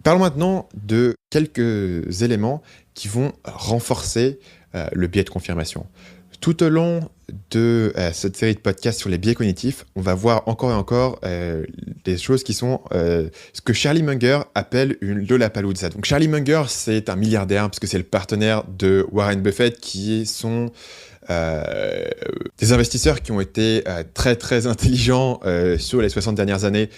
Parlons maintenant de quelques éléments qui vont renforcer le biais de confirmation. Tout au long de cette série de podcasts sur les biais cognitifs, on va voir encore et encore des choses qui sont ce que Charlie Munger appelle une Lollapalooza. Donc Charlie Munger, c'est un milliardaire parce que c'est le partenaire de Warren Buffett qui sont des investisseurs qui ont été très très intelligents sur les 60 dernières années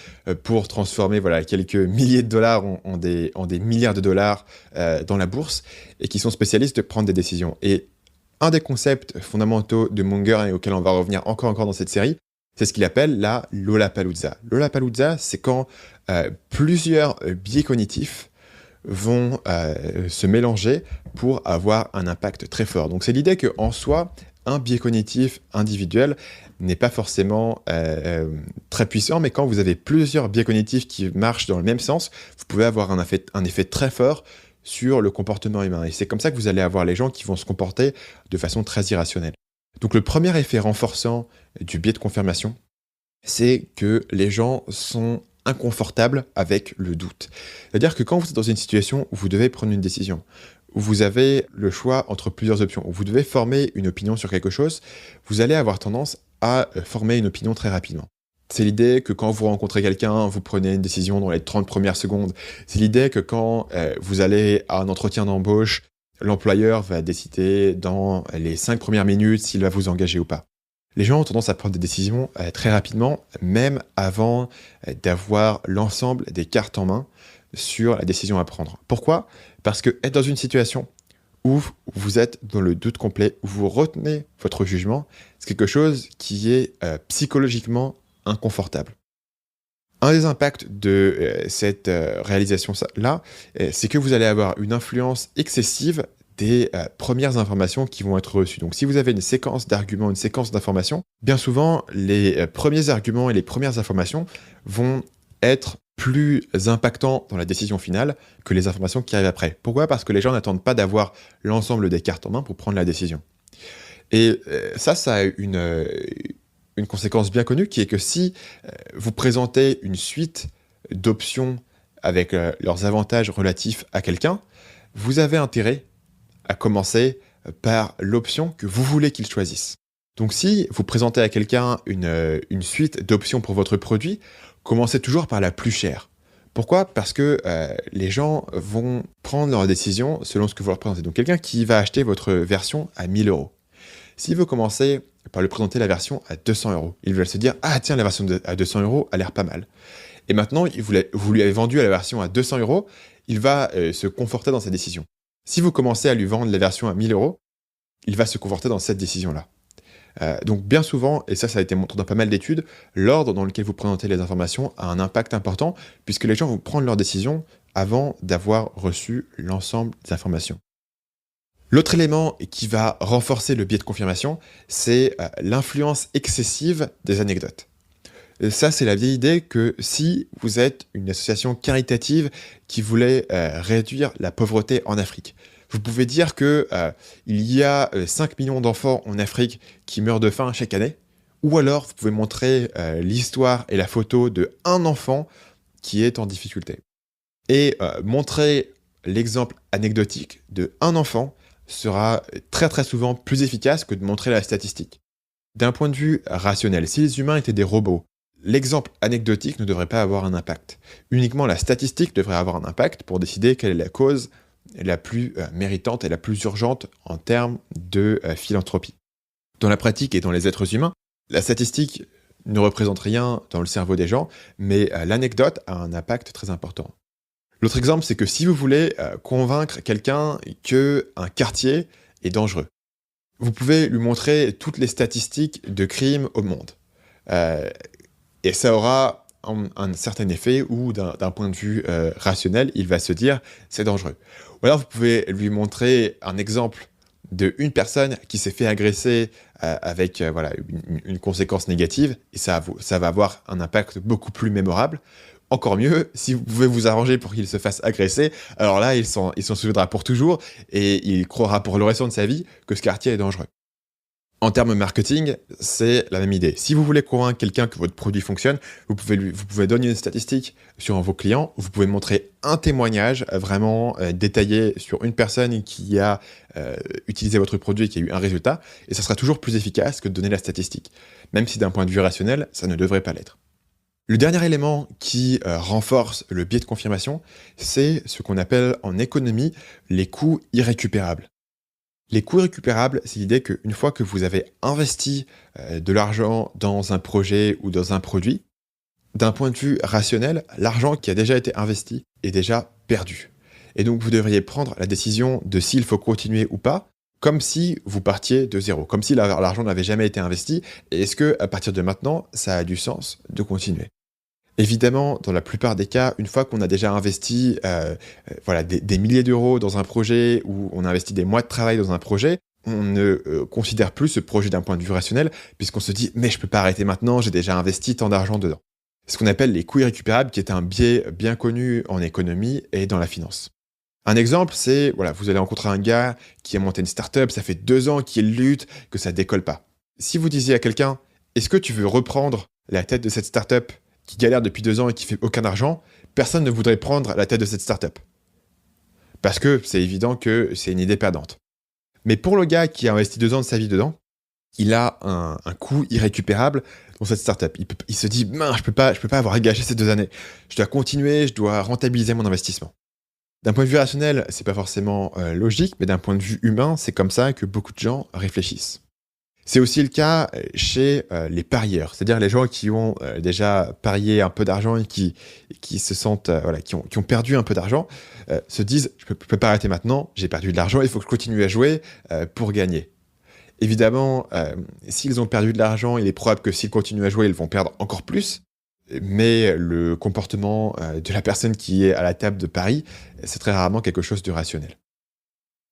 pour transformer quelques milliers de dollars en des milliards de dollars dans la bourse et qui sont spécialistes de prendre des décisions. Et un des concepts fondamentaux de Munger et auquel on va revenir encore dans cette série, c'est ce qu'il appelle la Lollapalooza. Lollapalooza, c'est quand plusieurs biais cognitifs vont se mélanger pour avoir un impact très fort. Donc c'est l'idée qu'en soi, un biais cognitif individuel n'est pas forcément très puissant, mais quand vous avez plusieurs biais cognitifs qui marchent dans le même sens, vous pouvez avoir un effet très fort sur le comportement humain. Et c'est comme ça que vous allez avoir les gens qui vont se comporter de façon très irrationnelle. Donc le premier effet renforçant du biais de confirmation, c'est que les gens sont inconfortables avec le doute. C'est-à-dire que quand vous êtes dans une situation où vous devez prendre une décision, où vous avez le choix entre plusieurs options, où vous devez former une opinion sur quelque chose, vous allez avoir tendance à former une opinion très rapidement. C'est l'idée que quand vous rencontrez quelqu'un, vous prenez une décision dans les 30 premières secondes. C'est l'idée que quand vous allez à un entretien d'embauche, l'employeur va décider dans les 5 premières minutes s'il va vous engager ou pas. Les gens ont tendance à prendre des décisions très rapidement, même avant d'avoir l'ensemble des cartes en main sur la décision à prendre. Pourquoi ? Parce que être dans une situation où vous êtes dans le doute complet, où vous retenez votre jugement, c'est quelque chose qui est psychologiquement inconfortable. Un des impacts de cette réalisation-là, c'est que vous allez avoir une influence excessive des premières informations qui vont être reçues. Donc si vous avez une séquence d'arguments, une séquence d'informations, bien souvent, les premiers arguments et les premières informations vont être plus impactants dans la décision finale que les informations qui arrivent après. Pourquoi ? Parce que les gens n'attendent pas d'avoir l'ensemble des cartes en main pour prendre la décision. Et ça a une conséquence bien connue qui est que si vous présentez une suite d'options avec leurs avantages relatifs à quelqu'un, vous avez intérêt à commencer par l'option que vous voulez qu'il choisisse. Donc si vous présentez à quelqu'un une suite d'options pour votre produit, commencez toujours par la plus chère. Pourquoi ? Parce que les gens vont prendre leur décision selon ce que vous leur présentez. Donc quelqu'un qui va acheter votre version à 1 000 €. S'il veut commencer par lui présenter la version à 200 €, il va se dire « Ah tiens, la version à 200 € a l'air pas mal ». Et maintenant, vous lui avez vendu la version à 200 €, il va se conforter dans sa décision. Si vous commencez à lui vendre la version à 1 000 €, il va se conforter dans cette décision-là. Donc bien souvent, et ça a été montré dans pas mal d'études, l'ordre dans lequel vous présentez les informations a un impact important, puisque les gens vont prendre leurs décisions avant d'avoir reçu l'ensemble des informations. L'autre élément qui va renforcer le biais de confirmation, c'est l'influence excessive des anecdotes. Et ça, c'est la vieille idée que si vous êtes une association caritative qui voulait réduire la pauvreté en Afrique, vous pouvez dire qu'il y a 5 millions d'enfants en Afrique qui meurent de faim chaque année, ou alors vous pouvez montrer l'histoire et la photo d'un enfant qui est en difficulté. Et montrer l'exemple anecdotique d'un enfant sera très très souvent plus efficace que de montrer la statistique. D'un point de vue rationnel, si les humains étaient des robots, l'exemple anecdotique ne devrait pas avoir un impact. Uniquement la statistique devrait avoir un impact pour décider quelle est la cause la plus méritante et la plus urgente en termes de philanthropie. Dans la pratique et dans les êtres humains, la statistique ne représente rien dans le cerveau des gens, mais l'anecdote a un impact très important. L'autre exemple, c'est que si vous voulez convaincre quelqu'un qu'un quartier est dangereux, vous pouvez lui montrer toutes les statistiques de crimes au monde. Et ça aura un certain effet où, d'un point de vue rationnel, il va se dire « c'est dangereux ». Ou alors vous pouvez lui montrer un exemple d'une personne qui s'est fait agresser avec une conséquence négative, et ça va avoir un impact beaucoup plus mémorable. Encore mieux, si vous pouvez vous arranger pour qu'il se fasse agresser, alors là, il s'en souviendra pour toujours, et il croira pour le restant de sa vie que ce quartier est dangereux. En termes marketing, c'est la même idée. Si vous voulez convaincre quelqu'un que votre produit fonctionne, vous pouvez donner une statistique sur vos clients, vous pouvez montrer un témoignage vraiment détaillé sur une personne qui a utilisé votre produit et qui a eu un résultat, et ça sera toujours plus efficace que de donner la statistique, même si d'un point de vue rationnel, ça ne devrait pas l'être. Le dernier élément qui renforce le biais de confirmation, c'est ce qu'on appelle en économie les coûts irrécupérables. Les coûts récupérables, c'est l'idée qu'une fois que vous avez investi de l'argent dans un projet ou dans un produit, d'un point de vue rationnel, l'argent qui a déjà été investi est déjà perdu. Et donc vous devriez prendre la décision de s'il faut continuer ou pas, comme si vous partiez de zéro, comme si l'argent n'avait jamais été investi, et est-ce que à partir de maintenant, ça a du sens de continuer? Évidemment, dans la plupart des cas, une fois qu'on a déjà investi des milliers d'euros dans un projet ou on a investi des mois de travail dans un projet, on ne considère plus ce projet d'un point de vue rationnel puisqu'on se dit « mais je ne peux pas arrêter maintenant, j'ai déjà investi tant d'argent dedans ». C'est ce qu'on appelle les coûts irrécupérables qui est un biais bien connu en économie et dans la finance. Un exemple, c'est, vous allez rencontrer un gars qui a monté une start-up, ça fait 2 ans qu'il lutte, que ça décolle pas. Si vous disiez à quelqu'un « est-ce que tu veux reprendre la tête de cette start-up qui galère depuis 2 ans et qui fait aucun argent, personne ne voudrait prendre la tête de cette startup. Parce que c'est évident que c'est une idée perdante. Mais pour le gars qui a investi 2 ans de sa vie dedans, il a un coût irrécupérable dans cette startup. Il se dit, mince, je peux pas avoir gâché ces 2 années. Je dois continuer, je dois rentabiliser mon investissement. D'un point de vue rationnel, c'est pas forcément logique, mais d'un point de vue humain, c'est comme ça que beaucoup de gens réfléchissent. C'est aussi le cas chez les parieurs, c'est-à-dire les gens qui ont déjà parié un peu d'argent et qui se sentent, qui ont perdu un peu d'argent, se disent « je peux pas arrêter maintenant, j'ai perdu de l'argent, il faut que je continue à jouer pour gagner ». Évidemment, s'ils ont perdu de l'argent, il est probable que s'ils continuent à jouer, ils vont perdre encore plus, mais le comportement de la personne qui est à la table de Paris, c'est très rarement quelque chose de rationnel.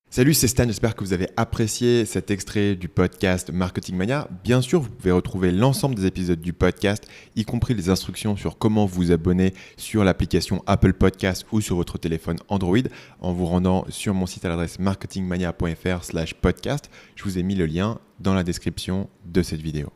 Salut, c'est Stan, j'espère que vous avez apprécié cet extrait du podcast Marketing Mania. Bien sûr, vous pouvez retrouver l'ensemble des épisodes du podcast, y compris les instructions sur comment vous abonner sur l'application Apple Podcast ou sur votre téléphone Android en vous rendant sur mon site à l'adresse marketingmania.fr/podcast. Je vous ai mis le lien dans la description de cette vidéo.